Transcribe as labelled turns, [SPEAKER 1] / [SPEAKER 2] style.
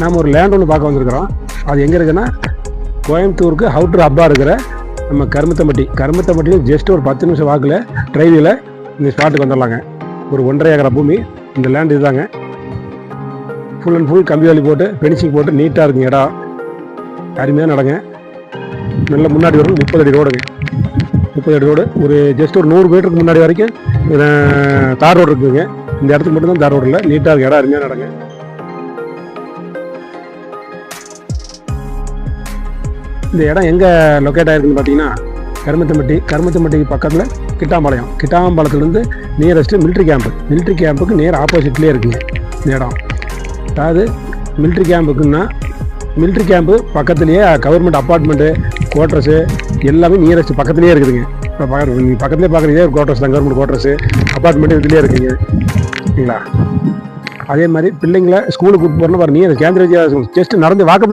[SPEAKER 1] நாம் ஒரு லேண்ட் ஒன்று பார்க்க வந்திருக்கிறோம். அது எங்கே இருக்குன்னா கோயம்புத்தூருக்கு அவுட்ரு ஹப்பாக இருக்கிற நம்ம கருமத்தம்பட்டியில் ஜஸ்ட் ஒரு 10 நிமிஷம் வாக்கில் டிரைவில் இந்த ஸ்பாட்டுக்கு வந்துடலாங்க. ஒரு 1.5 ஏக்கர் பூமி இந்த லேண்ட் இதுதாங்க. ஃபுல் அண்ட் ஃபுல் கம்பி வேலி போட்டு பெனிஷிங் போட்டு நீட்டாக இருக்குங்க. இடம் அருமையாக நடங்க. நல்ல முன்னாடி வரும் 30 அடி ரோடுங்க. 30 அடி ரோடு ஒரு ஜஸ்ட் ஒரு 100 மீட்டருக்கு முன்னாடி வரைக்கும் தார் ரோடு இருக்குதுங்க. இந்த இடத்துக்கு மட்டும்தான் தார் ரோடு இல்லை. நீட்டாக இருக்கு. இடம் அருமையாக நடங்க. இந்த இடம் எங்கே லொக்கேட் ஆகிருக்குன்னு பார்த்தீங்கன்னா கருமத்தம்பட்டிக்கு பக்கத்தில் கிட்டாம்பாளையத்துலேருந்து நியரஸ்ட்டு மிலிட்ரி கேம்புக்கு நியர் ஆப்போசிட்லேயே இருக்குங்க இந்த இடம். அதாவது மிலிட்ரி கேம்பு பக்கத்துலேயே கவர்மெண்ட் அப்பார்ட்மெண்ட்டு குவார்ட்டர்ஸு எல்லாமே நியரஸ்ட் பக்கத்துலேயே இருக்குதுங்க. இப்போ பக்கத்துலேயே பார்க்குறீங்க ஒரு குவார்ட்டர்ஸ் தான், கவர்மெண்ட் குவார்ட்டர்ஸு அப்பார்ட்மெண்ட்டு இதுலேயே இருக்குங்க. சரிங்களா? அதே மாதிரி பிள்ளைங்களை ஸ்கூலுக்கு கூப்பிட்டு போகிறோன்னா நியர் கேந்திர ஜஸ்ட் நடந்து வாக்க